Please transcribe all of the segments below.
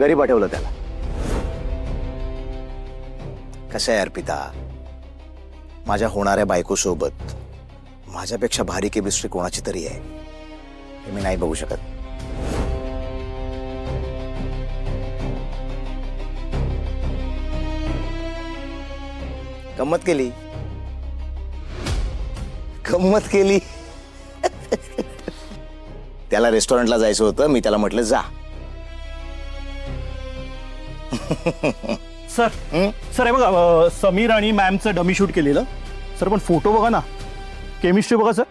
घरी पाठवलं त्याला. कसं आहे अर्पिता, माझ्या होणाऱ्या बायकोसोबत माझ्यापेक्षा भारी केमिस्ट्री कोणाची तरी आहे हे मी नाही बघू शकत. गंमत केली, गंमत केली. त्याला रेस्टॉरंटला जायचं होतं, मी त्याला म्हटलं जा. सर सर हे बघा, समीर आणि मॅमचं डमी शूट केलेलं सर, पण फोटो बघा ना, केमिस्ट्री बघा सर.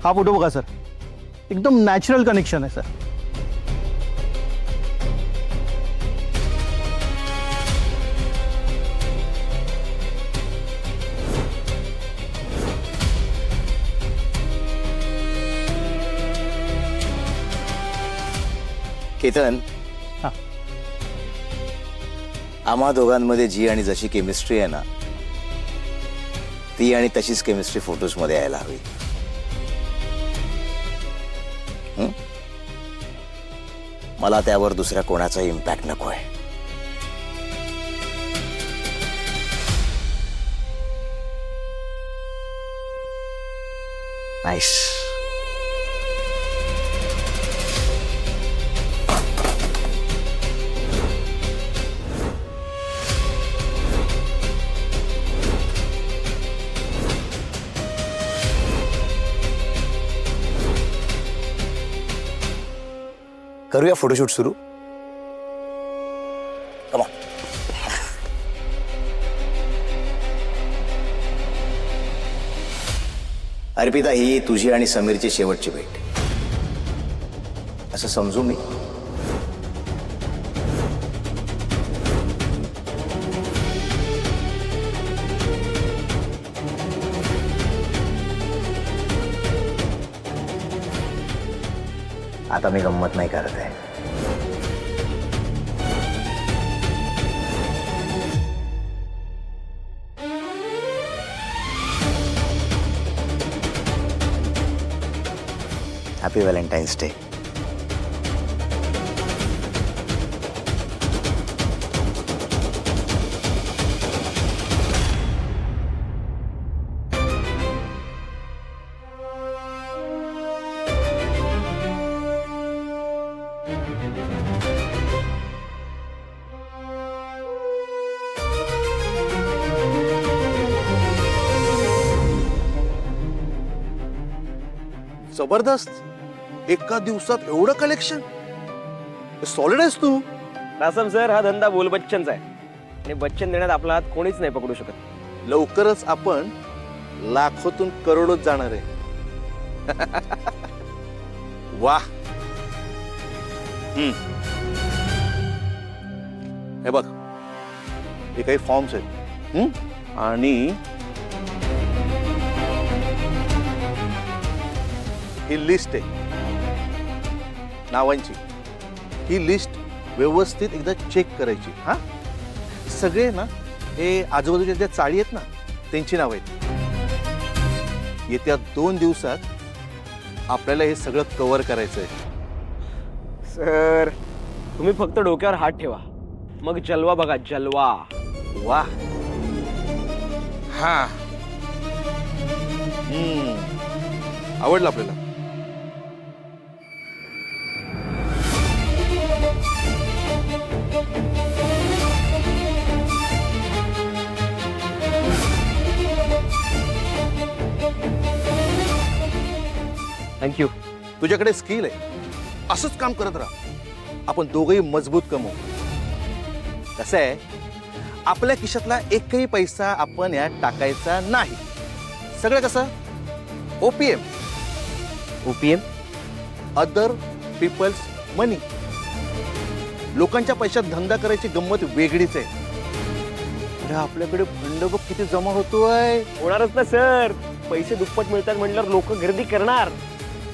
हा फोटो बघा सर, एकदम नॅचरल कनेक्शन आहे सर. केतन, हा. आम्हा दोघांमध्ये जी आणि जशी केमिस्ट्री आहे ना, ती आणि तशीच केमिस्ट्री फोटोज मध्ये यायला हवी. मला त्यावर दुसऱ्या कोणाचा इम्पॅक्ट नकोय. नाईस. करूया फोटोशूट सुरू. Come on. अर्पिता, ही तुझी आणि समीरची शेवटची भेट असं समजू मी. आता मी गंमत नाही करत आहे. Happy Valentine's day. जबरदस्त. एका दिवसात एवढं कलेक्शन. सॉलिड आहेस तू. रासम सर, हा धंदा बोल बच्चनचा आहे आणि बच्चन देण्यात आपला हात कोणीच नाही पकडू शकत. लवकरच आपण लाखोतून करोडोत जाणार आहे. वाह. हे बघ, हे काही फॉर्म्स आहेत आणि ही लिस्ट आहे नावांची. ही लिस्ट व्यवस्थित एकदा चेक करायची. हा, सगळे ना हे आजूबाजूच्या ज्या चाळी आहेत ना त्यांची नाव आहेत. येत्या 2 दिवसात आपल्याला हे सगळं कव्हर करायचं आहे. सर, तुम्ही फक्त डोक्यावर हात ठेवा, मग जलवा बघा, जलवा. वा. हा. आवडलं आपल्याला. थँक्यू. तुझ्याकडे स्किल आहे, असंच काम करत राहा. आपण दोघंही मजबूत कमवू. कसं आहे, आपल्या खिशातला एकही पैसा आपण यात टाकायचा नाही. सगळं कसं OPM, OPM, other people's money. लोकांच्या पैशात धंदा करायची गंमत वेगळीच आहे. अरे आपल्याकडे फंड बघ किती जमा होतोय. होणारच ना सर. पैसे दुप्पट मिळतात म्हटल्यावर लोक गर्दी करणार.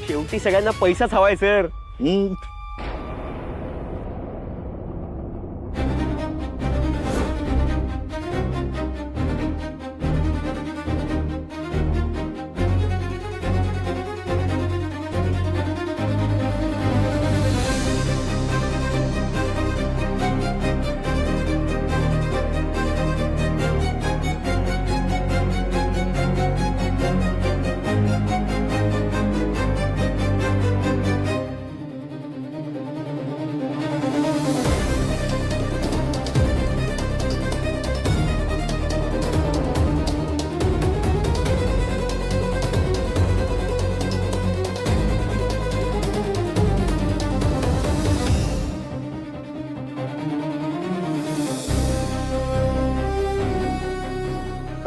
शेवटी सगळ्यांना पैसाच हवाय सर.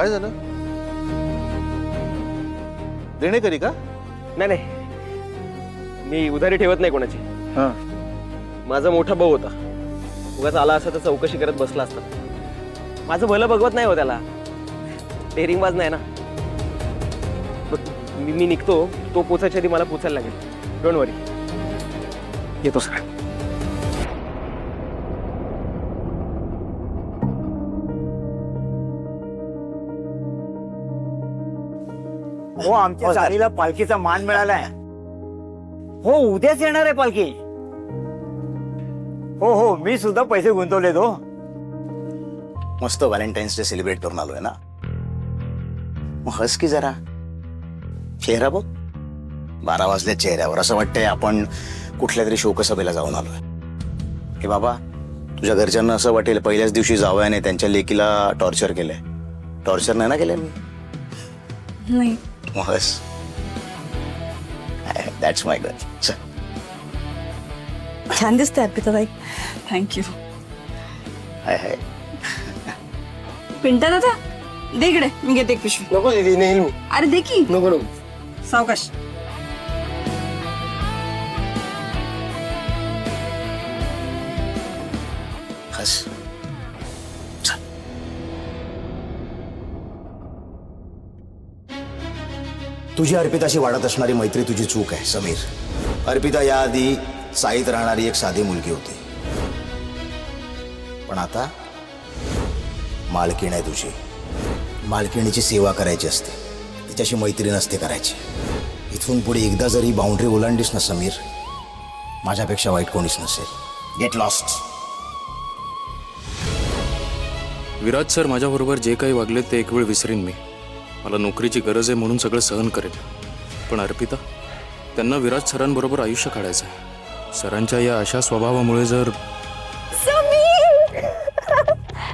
काय झालं? देणेकरी का? नाही नाही, मी उधारी ठेवत नाही कोणाची. हा. माझा मोठा भाऊ होता, उगाच आला असता तर चौकशी करत बसला असता. माझं भलं बघवत नाही हो त्याला, डेअरिंगबाज नाही ना. बघ, मी निघतो, तो पोचायच्या आधी मला पोचायला लागेल. डोंट वरी, येतो सर. हो, आमच्या चालीला पालखीचा मान मिळालाय. हो, उद्याच येणार आहे पालखी. हो हो, मी सुद्धा पैसे गुंतवले तो. मस्त व्हॅलेंटाईन्स डे सेलिब्रेट करून आलोय ना, मग हस की जरा. चेहरा बघ, 12 वाजल्या चेहऱ्यावर. असं वाटतंय आपण कुठल्या तरी शोकसभेला जाऊन आलोय. हे बाबा, तुझ्या घरच्यांना असं वाटेल पहिल्याच दिवशी जावयाने त्यांच्या लेकीला टॉर्चर केलंय. टॉर्चर नाही ना केलंय मी? नाही. मग हस. That's my girl. छान दिसते अर्पिताबाई. थँक्यू. हाय हाय. पिंटा दादा दे इकडे, मी घेते एक पिशवी. नको दीदी, नेईल मी. अरे दे की. नको नको. सावकाश. हस. तुझी अर्पिताशी वाढत असणारी मैत्री तुझी चूक आहे समीर. अर्पिता याआधी साईत राहणारी एक साधी मुलगी होती, पण आता मालकीण आहे तुझी. मालकिणीची सेवा करायची असते, तिच्याशी मैत्री नसते करायची. इथून पुढे एकदा जरी बाउंड्री ओलांडलीस ना समीर, माझ्यापेक्षा वाईट कोणीच नसेल. Get lost. विराज सर माझ्याबरोबर जे काही वागले ते एक वेळ विसरीन मी. मला नोकरीची गरज आहे म्हणून सगळं सहन करेल. पण अर्पिता, त्यांना विराज सरांबरोबर आयुष्य काढायचं आहे. सरांच्या या अशा स्वभावामुळे जर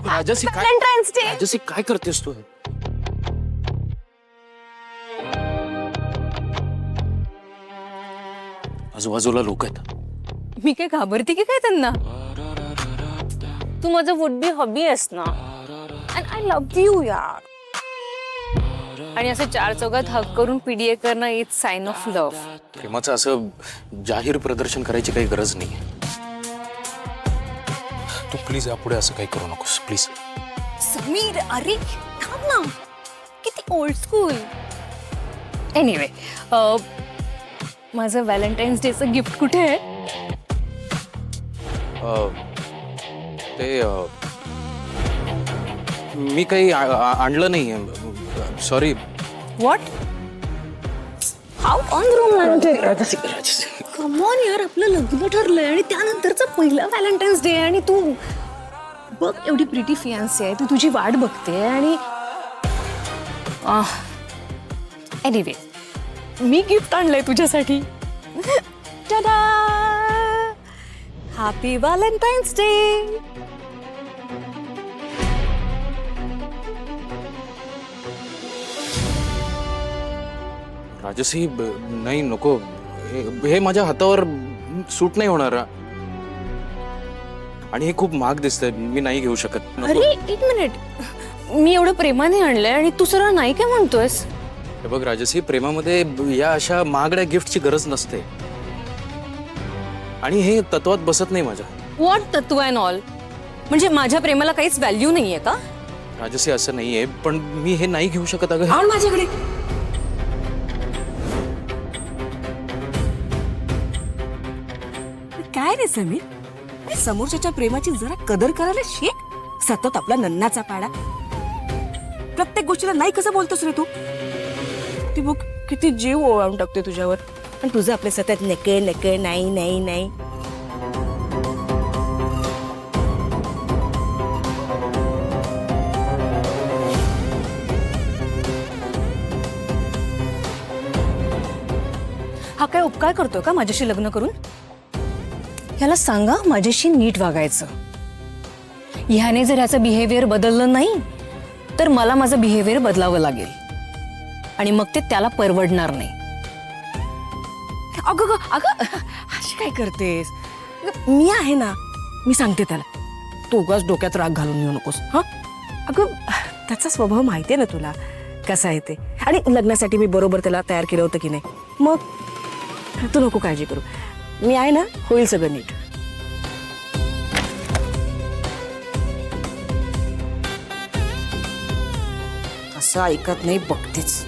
राजसी काय करतेस तू? आजूबाजूला लोक आहेत. मी काय घाबरते की काय त्यांना? तू माझं वुड बी हॉबी आहेस ना, अँड आय लव्ह यू यार. आणि असं 4 चौघात हक करून पीडीए करणं इज साइन ऑफ लव्ह. प्रेमाचं असं जाहीर प्रदर्शन करायची काही गरज नाही. तू प्लीज यापुढे असं काही करू नकोस प्लीज. समीर, अरे थांब ना, किती ओल्ड स्कूल. एनिवे, माझं व्हॅलेंटाईन्स डेचं गिफ्ट कुठे आहे? ते मी काही आणलं नाही. Sorry. What? How on romantic. Come on यार, आपलं लग्न ठरलंय आणि त्यानंतरचा पहिला व्हॅलेंटाईन्स डे आणि तू बघ, एवढी प्रिटी फियांसी आहे, तू तुझी वाट बघते. आणि एनिवे, मी गिफ्ट आणलंय तुझ्यासाठी. टाडा, हॅपी व्हॅलेंटाईन्स डे. राजसी, नाही नको. हे माझ्या हातावर सूट नाही होणार. आणि हे खूप महाग दिसतंय, मी नाही घेऊ शकत. नको. अरे एक मिनिट, मी एवढं प्रेमाने आणलंय आणि तू सरळ नाही काय म्हणतोयस? हे बघ राजसी, प्रेमामध्ये या अशा महागड्या गिफ्टची गरज नसते. आणि हे तत्वात बसत नाही माझ्या. व्हॉट तत्व अँड ऑल? म्हणजे माझ्या प्रेमाला काहीच व्हॅल्यू नाहीये का? राजसी, असं नाहीये, पण मी हे नाही घेऊ शकत. अगं आण माझ्याकडे. काय रे समीर, समोरच्या प्रेमाची जरा कदर करायला शिक. सतत आपला नन्नाचा पाडा, प्रत्येक गोष्टीला नाही कसं बोलतोस रे तू? ती बघ किती जीव ओवाळून टाकते तुझ्यावर, पण तुझं आपले सतत नके नके नाही नाही नाही. हा काय उपकार करतोय का माझ्याशी लग्न करून? ह्याला सांगा माझ्याशी नीट वागायचं. ह्याने जर ह्याचं बिहेवियर बदललं नाही तर मला माझं बिहेवियर बदलावं लागेल आणि मग ते त्याला परवडणार नाही. अगं अगं अशी काय करतेस? मी आहे ना, मी सांगते त्याला. तू उगाच डोक्यात राग घालून येऊ नकोस. हा अगं त्याचा स्वभाव माहितीये ना तुला कसा आहे ते. आणि लग्नासाठी मी बरोबर त्याला तयार केलं होतं की नाही. मग तू नको काळजी करू, मी आहे ना, होईल सगळं नीट. असं ऐकत नाही, बघतेच.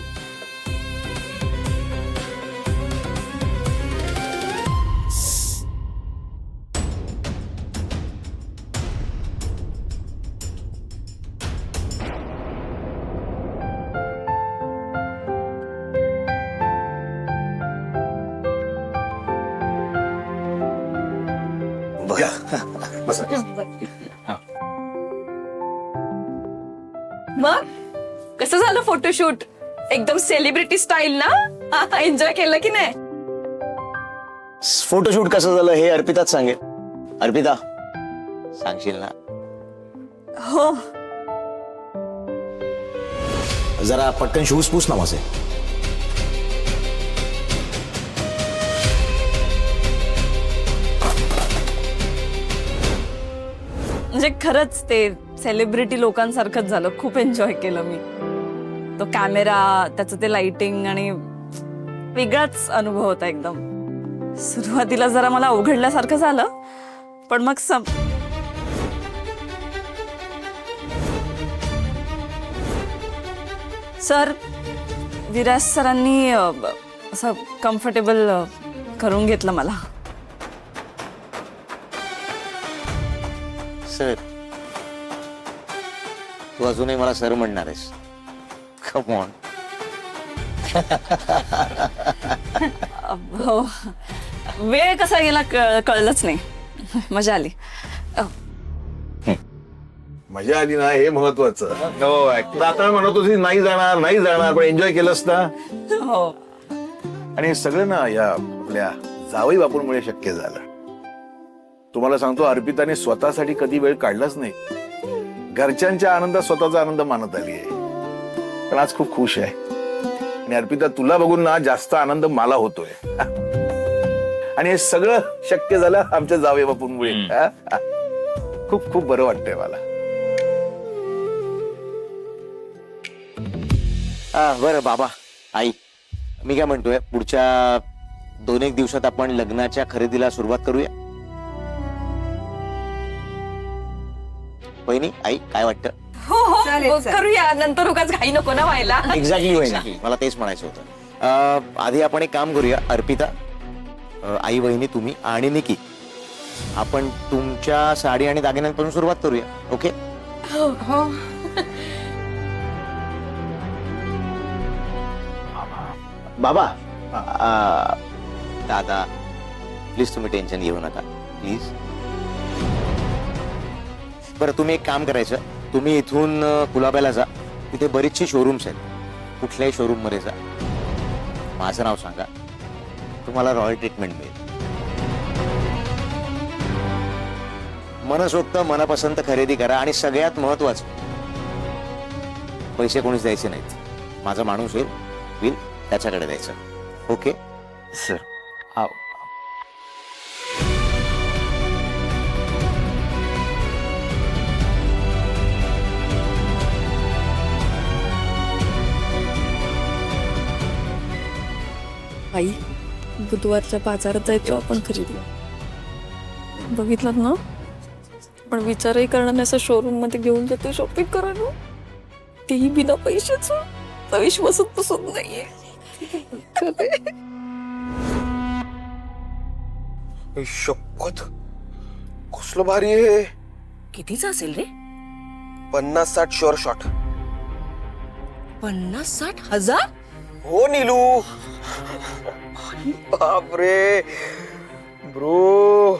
मग कसं झालं फोटोशूट? एकदम सेलिब्रिटी स्टाईल ना? एन्जॉय केलं की नाही? फोटोशूट कसं झालं हे अर्पिताच सांगेल. अर्पिता सांगशील ना? हो. जरा पटकन शूज पूस ना माझे. म्हणजे खरंच ते सेलिब्रिटी लोकांसारखंच झालं. खूप एन्जॉय केलं मी. तो कॅमेरा, त्याचं ते लाइटिंग आणि वेगळाच अनुभव होता एकदम. सुरुवातीला जरा मला अवघडल्यासारखं झालं, पण मग सर, विराज सरांनी असं कम्फर्टेबल करून घेतलं मला. सर, तू अजूनही मला सर म्हणणार आहेस? Come on. हो, वेळ कसा गेला कळलंच नाही. मजा आली. मजा आली ना, हे महत्वाचं. हो, आता म्हणत होती नाही जाणार, पण एन्जॉय केलंस ना. हो. आणि हे सगळं ना या आपल्या जावई बापूंमुळे शक्य झालं. तुम्हाला सांगतो, अर्पिताने स्वतःसाठी कधी वेळ काढलाच नाही. घरच्यांच्या आनंदात स्वतःचा आनंद मानत आली आहे. पण आज खूप खुश आहे. आणि अर्पिता, तुला बघून ना जास्त आनंद मला होतोय. आणि हे सगळं शक्य झालं आमच्या जावई बापूंमुळे. खूप खूप बरं वाटतंय मला. बरं बाबा, आई, मी काय म्हणतोय, पुढच्या 2-1 दिवसात आपण लग्नाच्या खरेदीला सुरुवात करूया. वहिनी, आई, काय वाटतं? हो, करूया. नंतर उगाच घाई नको ना व्हायला. एक्झॅक्टली वहिनी, मला तेच म्हणायचं होतं. आधी आपण एक काम करूया. अर्पिता, आई, वहिनी, तुम्ही आणि निकी, आपण तुमच्या साडी आणि दागिन्यांपासून सुरुवात करूया. ओके? हो. बाबा, दादा, प्लीज तुम्ही टेन्शन घेऊ नका, प्लीज. बरं, तुम्ही एक काम करायचं, तुम्ही इथून कुलाब्याला जा. तिथे बरीचशी शोरूम्स आहेत. कुठल्याही शोरूम मध्ये जा, माझं नाव सांगा, तुम्हाला रॉयल ट्रीटमेंट मिळेल. मनसोक्त मनपसंत खरेदी करा. आणि सगळ्यात महत्वाचं, पैसे कोणीच द्यायचे नाहीत. माझा माणूस येईल त्याच्याकडे द्यायचं. Okay sir. आई, बुधवारच्या बाजारात जायचो आपण खरेदी. बघितलं ना, पण विचारही करणार नाही, असं शोरूम मध्ये घेऊन जातो शॉपिंग करायला, तेही बिना पैशाचं. विश्वासच बसत नाहीये. शपथ, कसलं भारी आहे. कितीच असेल रे? 50-60 शुअर शॉट. 50-60 हजार? हो नीलू. बापरे ब्रो,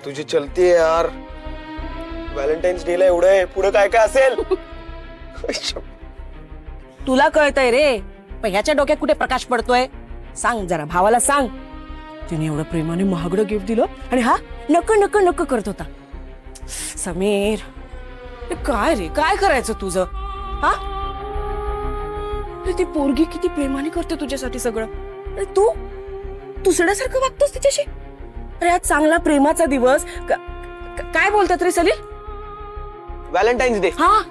तुझी चलती आहे यार. व्हॅलेंटाईन्स डे ला एवढं आहे, पुढे काय काय असेल? तुला कळतंय रे, पण ह्याच्या डोक्यात कुठे प्रकाश पडतोय? सांग जरा, भावाला सांग. तिने एवढं प्रेमाने महागडं गिफ्ट दिलं आणि हा नक नक नक करत होता. समीर, हे काय रे, काय करायचं तुझं? हा, ती पोरगी किती प्रेमाने करते तुझ्यासाठी सगळं, आणि तू दुसऱ्यासारखं वागतोस तिच्याशी. अरे आज चांगला प्रेमाचा दिवस. काय बोलतात रे सलील? Valentine's day. हा,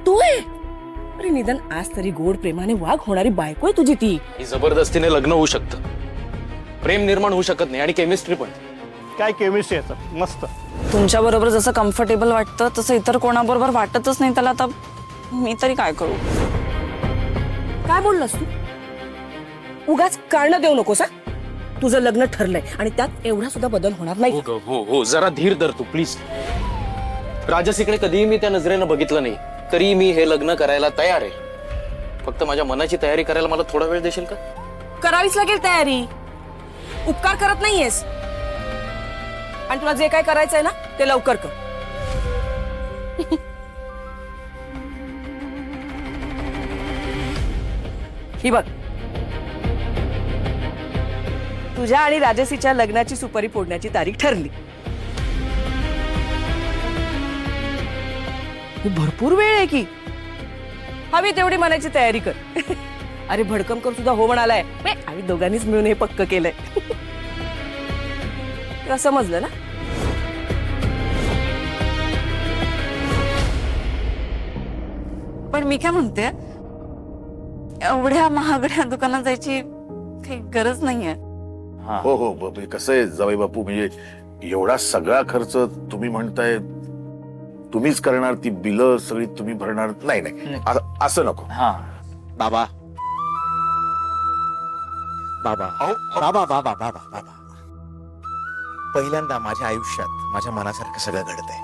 तू आहे. अरे निदान आज तरी गोड प्रेमाने वाघ होणारी बायको आहे तुझी ती. ही जबरदस्तीने लग्न होऊ शकतं, प्रेम निर्माण होऊ शकत नाही आणि केमिस्ट्री पण. काय केमिस्ट्री आहे मस्त. तुमच्या बरोबर जसं कम्फर्टेबल वाटतं तसं इतर कोणाबरोबर वाटतच नाही त्याला. आता मी तरी काय करू? काय बोललास तू? उगाच कारण देऊ नकोस हा. तुझं लग्न ठरलंय आणि त्यात एवढा सुद्धा बदल होणार नाही. हो जरा धीर धर तू प्लीज. राजसीकडे कधीही मी त्या नजरेनं बघितलं नाही, तरी मी हे लग्न करायला तयार आहे. फक्त माझ्या मनाची तयारी करायला मला थोडा वेळ देशील का? करावीच लागेल तयारी. उपकार करत नाहीयेस आणि तुला जे काय करायचंय ना ते लवकर कर. ही बघ, तुझ्या आणि राजसीच्या लग्नाची सुपारी फोडण्याची तारीख ठरली. भरपूर वेळ आहे की. हवी तेवढी मनाची तयारी कर. अरे भडकमकर सुद्धा हो म्हणालाय. आम्ही दोघांनीच मिळून हे पक्क केलंय. तुला समजलं ना? पण मी काय म्हणते, एवढ्या महागड्या दुकानात जायची काही गरज नाहीये. हो हो म्हणजे कसं आहे जावई बापू, म्हणजे एवढा सगळा खर्च तुम्ही म्हणताय तुम्हीच करणार, ती बिलं सगळी तुम्ही भरणार? नाही नाही असं नको. बाबा बाबा बाबा बाबा बाबा बाबा, पहिल्यांदा माझ्या आयुष्यात माझ्या मनासारखं सगळं घडतंय.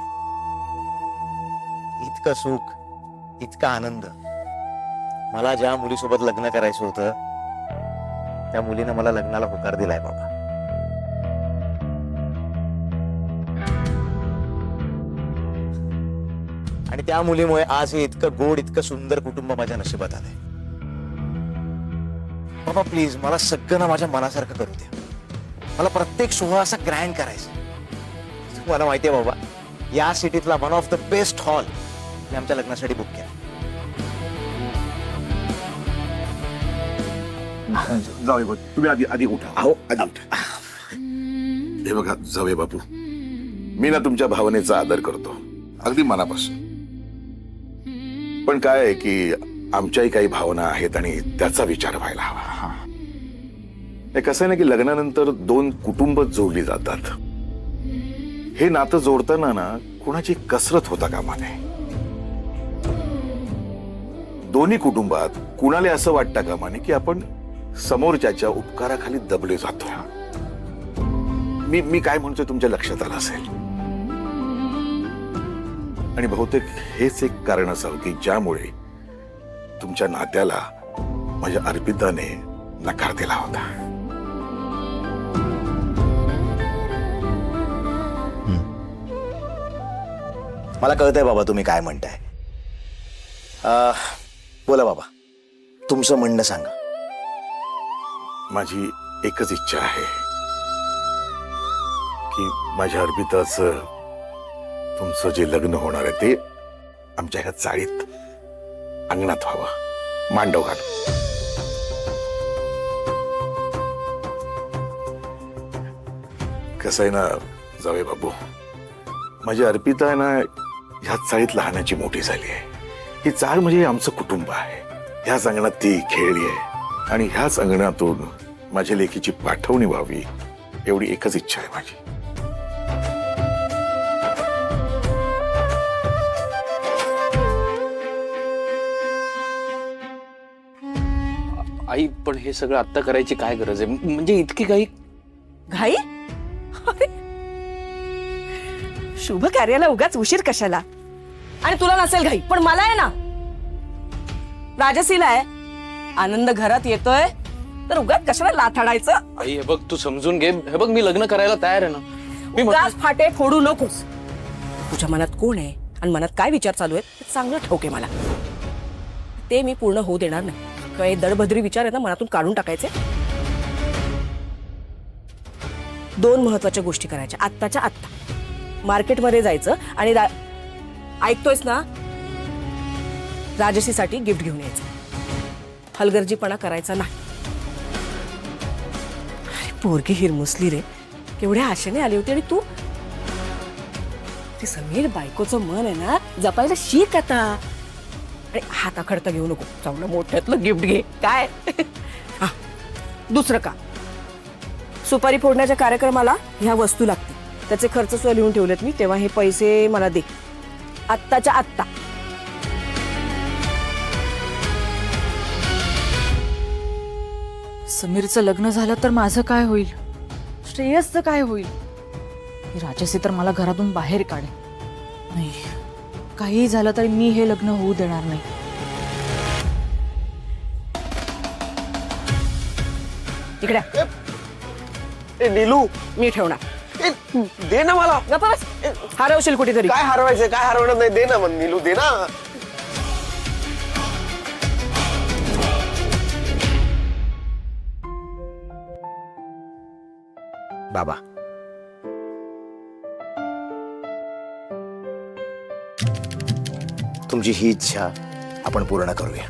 इतकं सुख, इतका आनंद. मला ज्या मुलीसोबत लग्न करायचं होतं त्या मुलीने मला लग्नाला होकार दिलाय बाबा. आणि त्या मुलीमुळे आज हे इतकं गोड, इतकं सुंदर कुटुंब माझ्या नशिबात आलंय. बाबा प्लीज मला सगळं ना माझ्या मनासारखं करू द्या. मला प्रत्येक सोहळा असा ग्रँड करायचा. तुम्हाला माहितीये बाबा, या सिटीतला one of the best hall मी आमच्या लग्नासाठी बुक केला. जावई बापू तुम्ही आधी आधी उठा. अहो आधी उठा. हे बघा जावई बापू, मी ना तुमच्या भावनेचा आदर करतो अगदी मनापासून. पण काय आहे की आमच्याही काही भावना आहेत आणि त्याचा विचार व्हायला हवा. हे कसं आहे ना की लग्नानंतर दोन कुटुंब जोडली जातात. हे नातं जोडताना ना कुणाची कसरत होता कामा नये. दोन्ही कुटुंबात कुणाला असं वाटतं कामा नये की आपण समोरच्याच्या उपकाराखाली दबले जातो. मी काय म्हणतोय तुमच्या लक्षात आलं असेल. आणि बहुतेक हेच एक कारण असावं की ज्यामुळे तुमच्या नात्याला माझ्या अर्पिताने नकार दिला होता. मला कळतंय बाबा तुम्ही काय म्हणताय. बोला बाबा, तुमचं म्हणणं सांगा. माझी एकच इच्छा आहे की माझ्या अर्पिताचं तुमचं जे लग्न होणार आहे ते आमच्या ह्या चाळीत अंगणात व्हावं, मांडव घाल. कसं आहे ना जावे बाबू, माझी अर्पिता आहे ना ह्या चाळीत लहानाची मोठी झाली आहे. ही चाळ म्हणजे आमचं कुटुंब आहे. ह्याच अंगणात ती खेळली आहे आणि ह्याच अंगणातून माझ्या लेकीची पाठवणी व्हावी एवढी एकच इच्छा आहे माझी. आई पण हे सगळं आत्ता करायची काय गरज आहे? म्हणजे इतकी काही घाई? अरे, शुभ कार्याला उगाच उशीर कशाला? आणि तुला नसेल घाई, पण मला आहे ना. राजसीला आहे, आनंद घरात येतोय तर उगाच कशाला लाथाडायचं? आई हे बघ, तू समजून घे. हे बघ, मी लग्न करायला तयार आहे ना. मी उगाच फाटे फोडू नकोस. तुझ्या मनात कोण आहे आणि मनात काय विचार चालू आहेत हे चांगलं ठाऊक आहे मला. ते मी पूर्ण होऊ देणार नाही. काही दडभद्री विचार आहे ना मनातून काढून टाकायचे. दोन महत्वाच्या गोष्टी करायच्या आत्ताच्या आत्ता. मार्केटमध्ये जायचं आणि ऐकतोयस ना, राजसीसाठी गिफ्ट घेऊन यायचं. हलगर्जीपणा करायचा नाही. अरे पोरगी हिरमुसली रे, केवढ्या आशेने आली होती आणि तू. ते समीर बायकोचं मन आहे ना जपायला शिक आता. आणि हाताखडता घेऊ नको, चांगलं मोठ्यातलं गिफ्ट घे काय. हा, दुसरं का, सुपारी फोडण्याच्या कार्यक्रमाला ह्या वस्तू लागतील, त्याचे खर्च सुद्धा लिहून ठेवलेत मी, तेव्हा हे पैसे मला दे आत्ताच्या आत्ता. समीरचं लग्न झालं तर माझं काय होईल, श्रेयसचं काय होईल. ही राजसी तर मला घरातून बाहेर काढेल. नाही, काही झालं तरी मी हे लग्न होऊ देणार नाही. इकडे नीलू मी ठेवणार. दे ना मला. गप्प बस. हरवशील कुठेतरी. काय हरवायचं, काय हरवणार नाही, दे ना मग नीलू, दे ना. बाबा, तुमची ही इच्छा आपण पूर्ण करूया.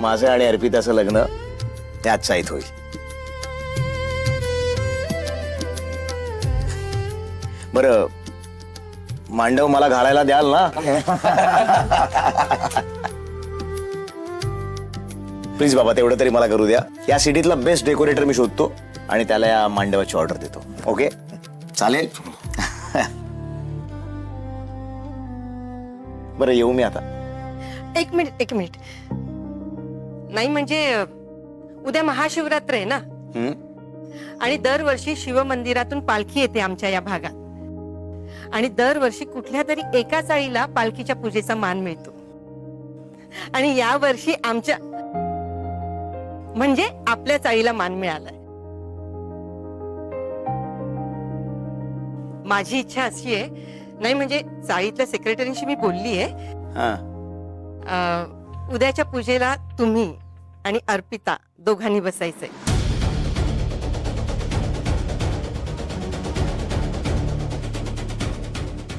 माझं आणि अर्पिताचं लग्न त्याच चाईत होईल. बरं, मांडव मला घालायला द्याल ना? प्लीज बाबा, तेवढं तरी मला करू द्या. या सिटीतला बेस्ट डेकोरेटर मी शोधतो आणि त्याला या मांडवाची ऑर्डर देतो. ओके, चालेल? बरं, येऊ मी आता? एक मिनिट. नाही म्हणजे उद्या महाशिवरात्र आहे ना, आणि दरवर्षी शिवमंदिरातून पालखी येते आमच्या या भागात, आणि दरवर्षी कुठल्या तरी एका चाळीला पालखीच्या पूजेचा मान मिळतो. आणि या वर्षी आमच्या म्हणजे आपल्या चाळीला मान मिळालाय. माझी इच्छा अशी आहे, नाही म्हणजे चाळीतल्या सेक्रेटरीशी मी बोललीये, उद्याच्या पूजेला तुम्ही आणि अर्पिता दोघांनी बसायचंय.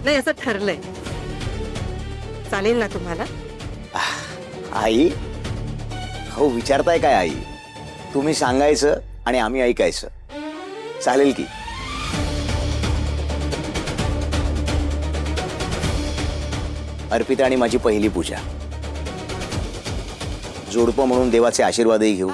नाही, असं ठरलंय. चालेल ना तुम्हाला? आई, हो, विचारताय काय आई? तुम्ही सांगायचं आणि आम्ही ऐकायचं. चालेल की? अर्पिता आणि माझी पहिली पूजा, जोडपं म्हणून देवाचे आशीर्वादही घेऊ.